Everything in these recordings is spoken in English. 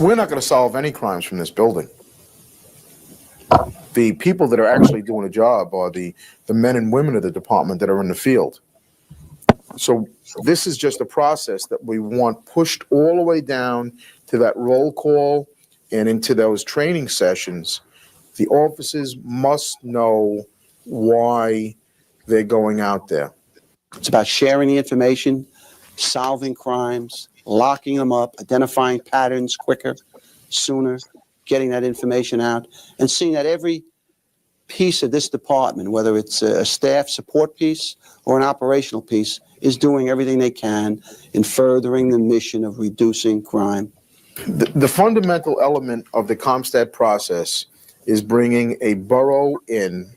We're not going to solve any crimes from this building. The people that are actually doing a job are the men and women of the department that are in the field. So this is just a process that we want pushed all the way down to that roll call and into those training sessions. The officers must know why they're going out there. It's about sharing the information, solving crimes, locking them up, identifying patterns quicker, sooner, getting that information out, and seeing that every piece of this department, whether it's a staff support piece or an operational piece, is doing everything they can in furthering the mission of reducing crime. The fundamental element of the Compstat process is bringing a borough in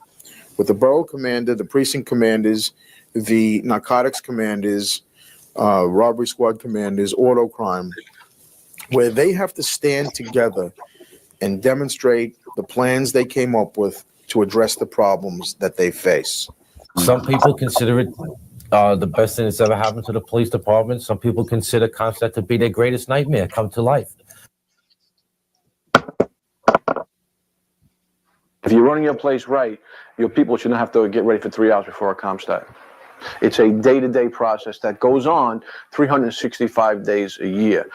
with the borough commander, the precinct commanders, the narcotics commanders, robbery squad commanders, auto crime, where they have to stand together and demonstrate the plans they came up with to address the problems that they face. Some people consider it the best thing that's ever happened to the police department. Some people consider Compstat to be their greatest nightmare come to life. If you're running your place right, your people shouldn't have to get ready for 3 hours before a Compstat. It's a day-to-day process that goes on 365 days a year,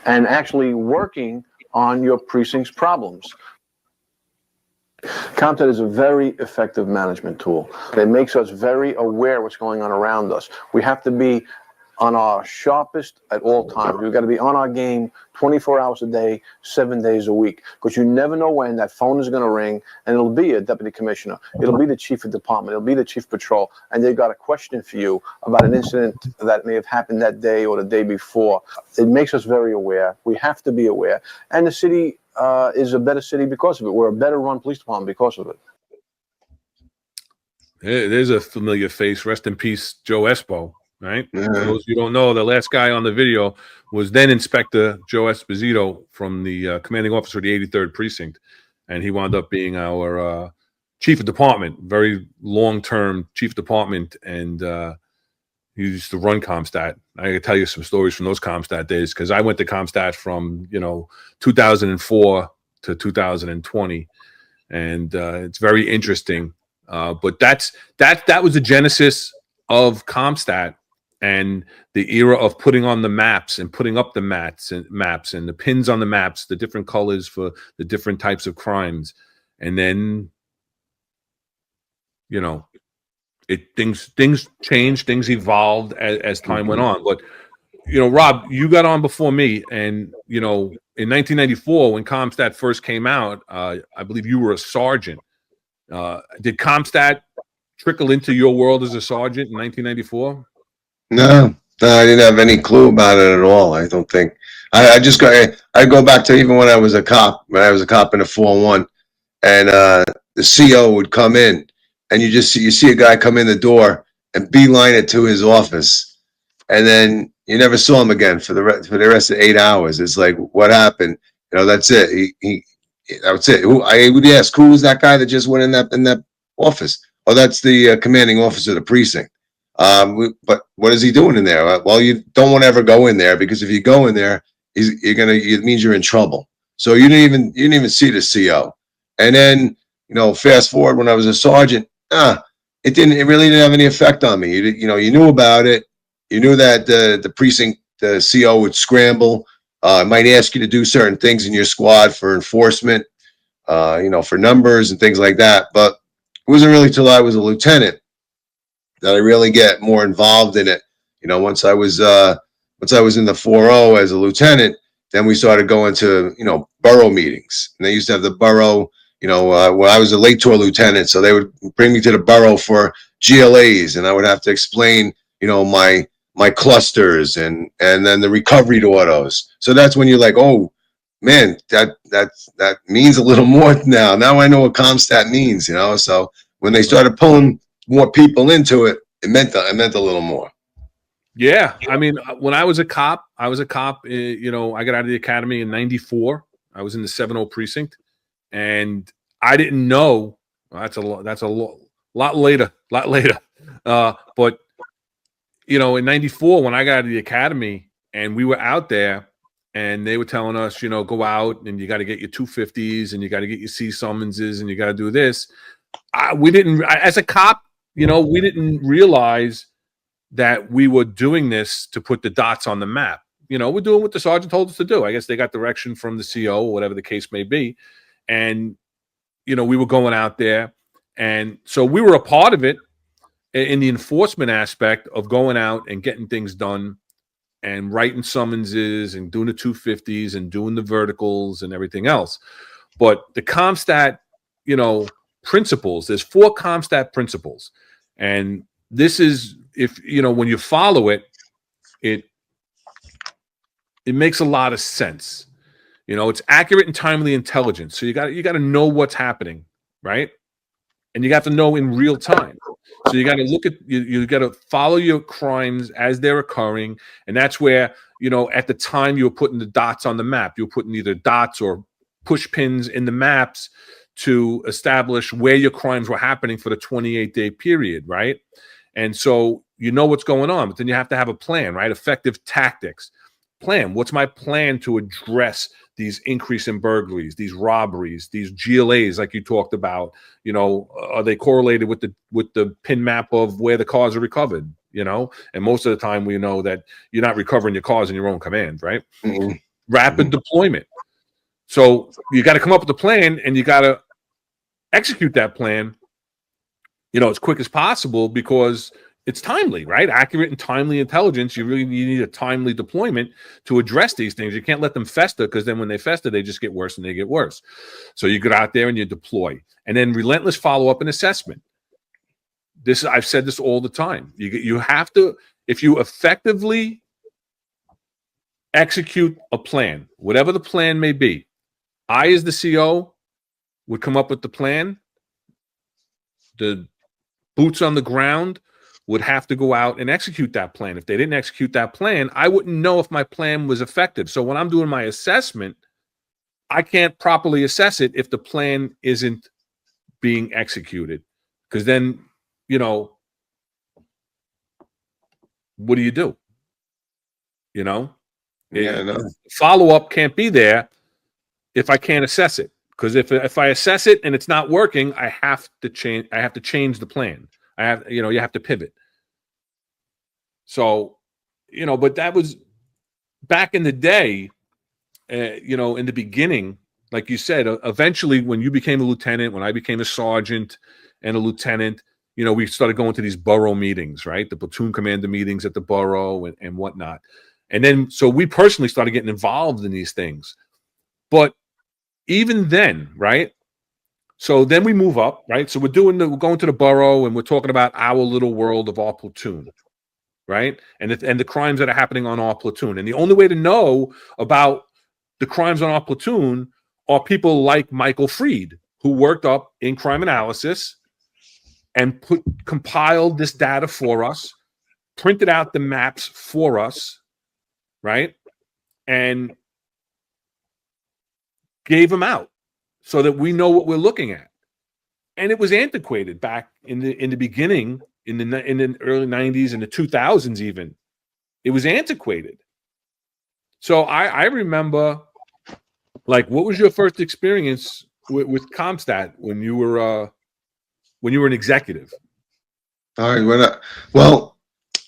and actually working on your precinct's problems. Compstat is a very effective management tool. It makes us very aware of what's going on around us. We have to be on our sharpest at all times. We've got to be on our game 24 hours a day, 7 days a week, because you never know when that phone is going to ring, and it'll be a deputy commissioner. It'll be the chief of department. It'll be the chief patrol, and they've got a question for you about an incident that may have happened that day or the day before. It makes us very aware. We have to be aware. And the city is a better city because of it. We're a better run police department because of it. There's a familiar face. Rest in peace, Joe Espo. Right? Yeah. For those you don't know, the last guy on the video was then Inspector Joe Esposito from the commanding officer of the 83rd Precinct. And he wound up being our chief of department, very long-term chief of department. And he used to run Compstat. I can tell you some stories from those Compstat days because I went to Compstat from, 2004 to 2020. And it's very interesting. But that was the genesis of Compstat. And the era of putting on the maps and putting up the maps and the pins on the maps, the different colors for the different types of crimes. And then, things changed, things evolved as time went on. But, Rob, you got on before me. And, in 1994, when Compstat first came out, I believe you were a sergeant. Did Compstat trickle into your world as a sergeant in 1994? No, I didn't have any clue about it at all. I don't think. I go back to even when I was a cop in a 401, and the CO would come in, and you see a guy come in the door and beeline it to his office, and then you never saw him again for the rest of 8 hours. It's like, what happened? That's it. That's it. I would ask, who was that guy that just went in that office? Oh, that's the commanding officer of the precinct. But what is he doing in there? Well, you don't want to ever go in there, because if you go in there, it means you're in trouble. So you didn't even see the CO. And then, fast forward when I was a sergeant, it really didn't have any effect on me. You knew about it. You knew that the precinct, the CO would scramble, might ask you to do certain things in your squad for enforcement, for numbers and things like that. But it wasn't really till I was a lieutenant that I really get more involved in it. Once I was in the 4-0 as a lieutenant, then we started going to, borough meetings. And they used to have the borough, when I was a late tour lieutenant, so they would bring me to the borough for GLAs, and I would have to explain, my clusters and then the recovery autos. So that's when you're like, oh man, that means a little more now. Now I know what Compstat means, So when they started pulling more people into it, it meant a little more. Yeah, I mean, when I was a cop, I got out of the academy in '94. I was in the 7-0 precinct, and I didn't know. That's a lot later. But you know, in '94 when I got out of the academy and we were out there, and they were telling us, you know, go out and you got to get your 250s and you got to get your C summonses and you got to do this. As a cop, you know, we didn't realize that we were doing this to put the dots on the map. You know, we're doing what the sergeant told us to do. I guess they got direction from the CO or whatever the case may be. And, you know, we were going out there. And so we were a part of it in the enforcement aspect of going out and getting things done and writing summonses and doing the 250s and doing the verticals and everything else. But the Compstat, you know, principles, there's 4 Compstat principles. And this is, if, you know, when you follow it, it makes a lot of sense. You know, it's accurate and timely intelligence. So you got to know what's happening, right? And you got to know in real time. So you got to look at, you got to follow your crimes as they're occurring. And that's where, you know, at the time you were putting the dots on the map, you were putting either dots or push pins in the maps to establish where your crimes were happening for the 28-day period, right? And so you know what's going on, but then you have to have a plan, right? Effective tactics. Plan. What's my plan to address these increase in burglaries, these robberies, these GLAs like you talked about? You know, are they correlated with the pin map of where the cars are recovered? You know, and most of the time we know that you're not recovering your cars in your own command, right? Mm-hmm. Rapid deployment. So you got to come up with a plan and you got to execute that plan, you know, as quick as possible, because it's timely, right? Accurate and timely intelligence. You need a timely deployment to address these things. You can't let them fester, because then when they fester, they just get worse and they get worse. So you get out there and you deploy, and then relentless follow-up and assessment. I've said this all the time. You have to, if you effectively execute a plan, whatever the plan may be. I, as the CO, would come up with the plan. The boots on the ground would have to go out and execute that plan. If they didn't execute that plan, I wouldn't know if my plan was effective. So when I'm doing my assessment, I can't properly assess it if the plan isn't being executed. Because then, you know, what do you do? You know? Follow-up can't be there if I can't assess it. Because if I assess it and it's not working, I have to change the plan. You have to pivot. So, you know, but that was back in the day, you know, in the beginning, like you said, eventually when you became a lieutenant, when I became a sergeant and a lieutenant, you know, we started going to these borough meetings, right? The platoon commander meetings at the borough and whatnot. And then, so we personally started getting involved in these things. But even then, right? So then we move up, right? So we're going to the borough and we're talking about our little world of our platoon, right? And the crimes that are happening on our platoon. And the only way to know about the crimes on our platoon are people like Michael Freed, who worked up in crime analysis and compiled this data for us, printed out the maps for us, right? And gave them out so that we know what we're looking at. And it was antiquated back in the beginning, in the early 90s and the 2000s even. It was antiquated. So I remember, like, what was your first experience with Compstat when you were an executive? All right.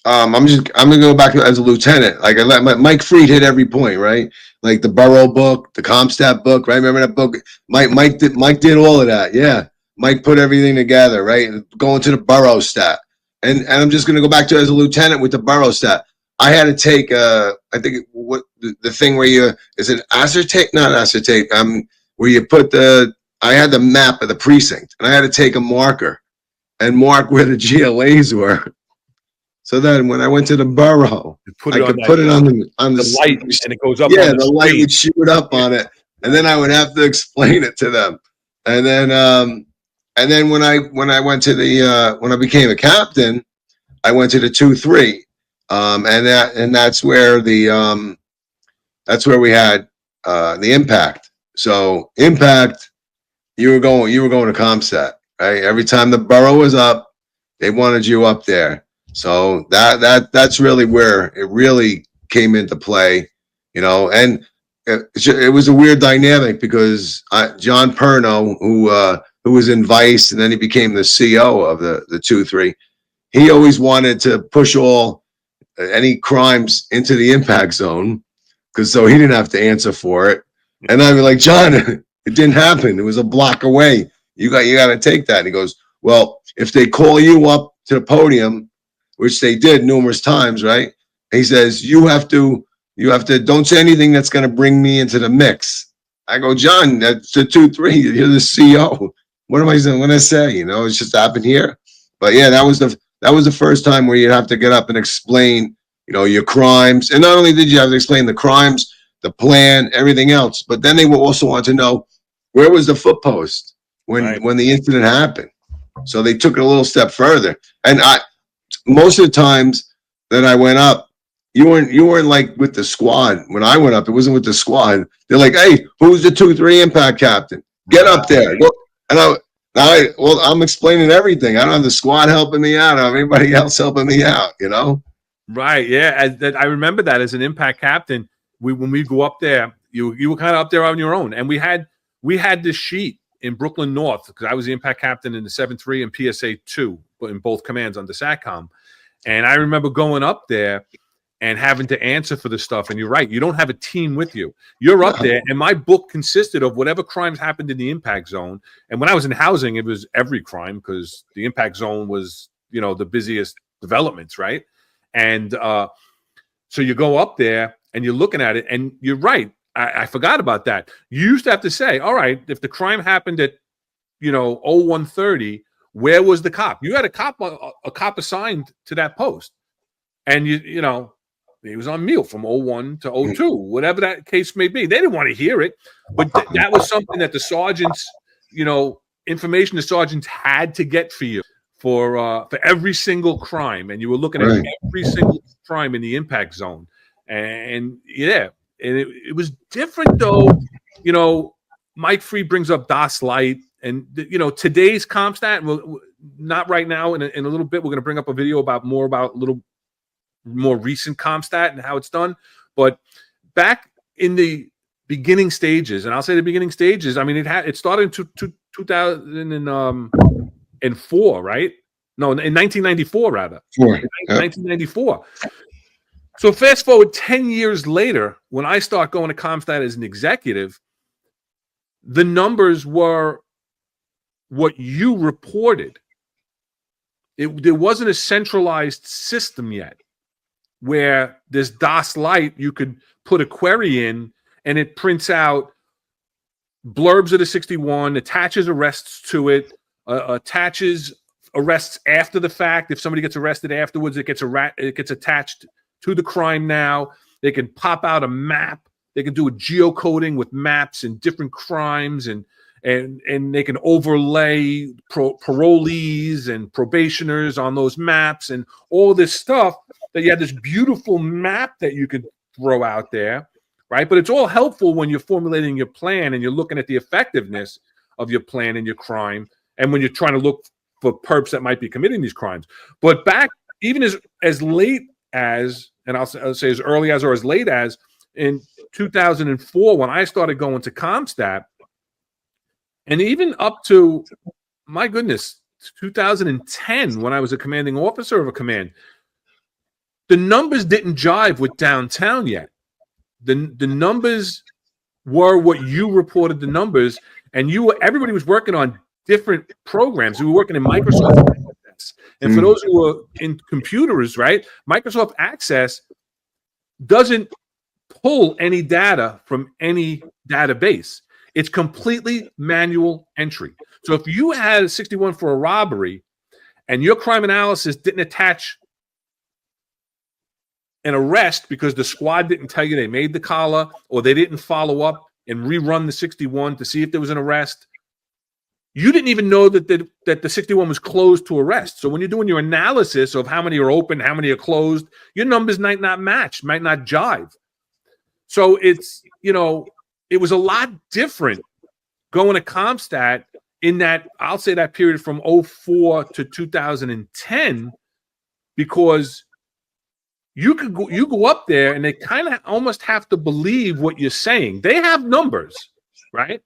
I'm gonna go back as a lieutenant. Like I let Mike Freed hit every point, right? Like the Borough book, the Compstat book, right? Remember that book? Mike did all of that. Yeah, Mike put everything together, right? Going to the Borough stat, and I'm just gonna go back to as a lieutenant with the Borough stat. I had to take I think the thing where is it acetate? Not acetate. Where you put I had the map of the precinct, and I had to take a marker and mark where the GLAs were. So then when I went to the borough, I could put it on the light, and it goes up. Yeah, the light would shoot up on it, and then I would have to explain it to them. And then when I went to when I became a captain, I went to the 2-3, and that's where we had the impact. So impact, you were going to Compstat, right? Every time the borough was up, they wanted you up there. So that's really where it really came into play, and it was a weird dynamic because John Perno, who was in Vice and then he became the CO of the 2-3, he always wanted to push any crimes into the impact zone because so he didn't have to answer for it. And I'd be like, John, it didn't happen. It was a block away. You got to take that. And he goes, well, if they call you up to the podium, which they did numerous times, right? He says, you have to don't say anything that's going to bring me into the mix. I go, John, that's the 2-3. You're the CO. What am I going to say? It's just happened here. But yeah, that was the first time where you'd have to get up and explain, your crimes. And not only did you have to explain the crimes, the plan, everything else, but then they will also want to know where was the foot post when the incident happened. So they took it a little step further. And most of the times that I went up, you weren't like with the squad. When I went up, it wasn't with the squad. They're like, hey, who's the 2-3 impact captain? Get up there. Go. And I'm explaining everything. I don't have the squad helping me out. I don't have anybody else helping me out, Right. Yeah. I remember that as an impact captain. When we go up there, you were kind of up there on your own. And we had this sheet in Brooklyn North because I was the impact captain in the 7-3 and PSA 2, but in both commands under SATCOM. And I remember going up there and having to answer for the stuff. And you're right. You don't have a team with you. You're up there. And my book consisted of whatever crimes happened in the impact zone. And when I was in housing, it was every crime because the impact zone was, the busiest developments, right? And so you go up there and you're looking at it. And you're right. I forgot about that. You used to have to say, all right, if the crime happened at, 0130, where was the cop? You had a cop assigned to that post. And he was on meal from 01 to 02, whatever that case may be. They didn't want to hear it, but that was something that the sergeants, information the sergeants had to get for you for every single crime. And you were looking at every single crime in the impact zone. And yeah, and it was different though. Mike Free brings up DOS Light and, today's Compstat, not right now. In a little bit, we're going to bring up a video about a little more recent Compstat and how it's done. But back in the beginning stages, and I'll say the beginning stages, I mean, it started in 2004, right? No, in 1994, rather. 1994. So fast forward 10 years later, when I start going to Compstat as an executive, the numbers were what you reported. There wasn't a centralized system yet where this DOS Light, you could put a query in and it prints out blurbs of the 61, attaches arrests to it, attaches arrests after the fact. If somebody gets arrested afterwards, it gets attached to the crime now. They can pop out a map. They can do a geocoding with maps and different crimes, and they can overlay parolees and probationers on those maps and all this stuff. That you have this beautiful map that you could throw out there, right? But it's all helpful when you're formulating your plan and you're looking at the effectiveness of your plan and your crime, and when you're trying to look for perps that might be committing these crimes. But back even as late as, and I'll say as early as or as late as in 2004, when I started going to Compstat, and even up to, my goodness, 2010, when I was a commanding officer of a command, the numbers didn't jive with downtown yet. The numbers were what you reported the numbers, and everybody was working on different programs. We were working in Microsoft Access. And for those who are in computers, right, Microsoft Access doesn't pull any data from any database. It's completely manual entry. So if you had 61 for a robbery and your crime analysis didn't attach an arrest because the squad didn't tell you they made the collar, or they didn't follow up and rerun the 61 to see if there was an arrest, you didn't even know that the 61 was closed to arrest. So when you're doing your analysis of how many are open, how many are closed, your numbers might not match, might not jive. So it's, it was a lot different going to Compstat in that, I'll say that period from 04 to 2010, because you go up there and they kind of almost have to believe what you're saying. They have numbers, right?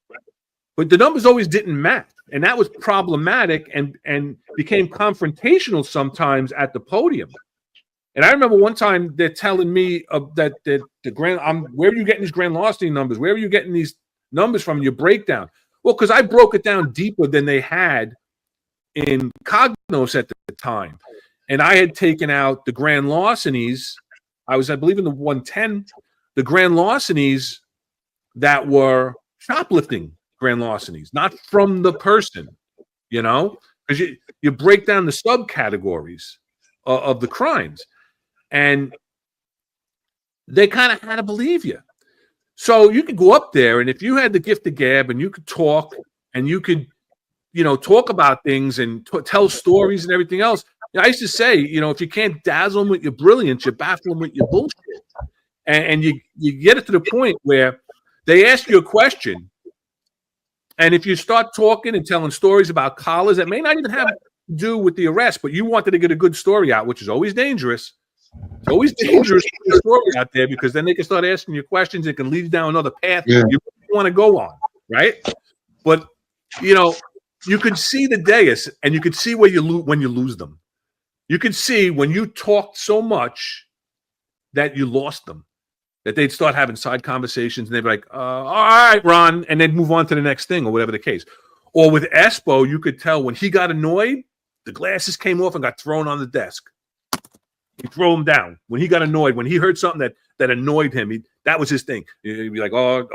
But the numbers always didn't match. And that was problematic and became confrontational sometimes at the podium. And I remember one time they're telling me that the where are you getting these grand larceny numbers? Where are you getting these numbers from? Your breakdown? Well, because I broke it down deeper than they had in Cognos at the time. And I had taken out the grand larcenies. I believe, in the 110, the grand larcenies that were shoplifting grand larcenies, not from the person, because you break down the subcategories of the crimes. And they kind of had to believe you. So you could go up there, and if you had the gift of gab and you could talk and you could, talk about things and tell stories and everything else. I used to say, if you can't dazzle them with your brilliance, you baffle them with your bullshit. And you get it to the point where they ask you a question. And if you start talking and telling stories about collars that may not even have to do with the arrest, but you wanted to get a good story out, which is always dangerous. It's always dangerous to get a story out there, because then they can start asking you questions. It can lead you down another path you want to go on, right? But, you could see the dais, and you could see where when you lose them. You could see when you talked so much that you lost them, that they'd start having side conversations, and they'd be like, all right, Ron, and they'd move on to the next thing or whatever the case. Or with Espo, you could tell when he got annoyed, the glasses came off and got thrown on the desk. He'd throw them down. When he got annoyed, when he heard something that annoyed him, that was his thing. He'd be like, oh,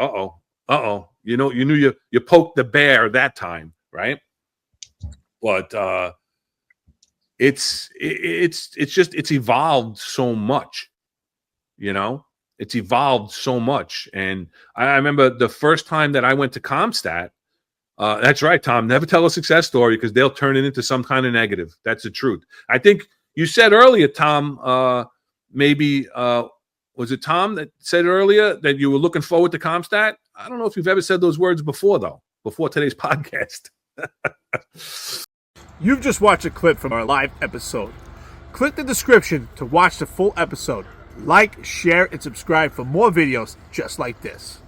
uh-oh. You knew you poked the bear that time, right? But it's evolved so much, It's evolved so much. And I remember the first time that I went to Compstat, that's right, Tom, never tell a success story, because they'll turn it into some kind of negative. That's the truth. I think you said earlier, Tom, maybe, was it Tom that said earlier that you were looking forward to Compstat? I don't know if you've ever said those words before, though, before today's podcast. You've just watched a clip from our live episode. Click the description to watch the full episode. Like, share, and subscribe for more videos just like this.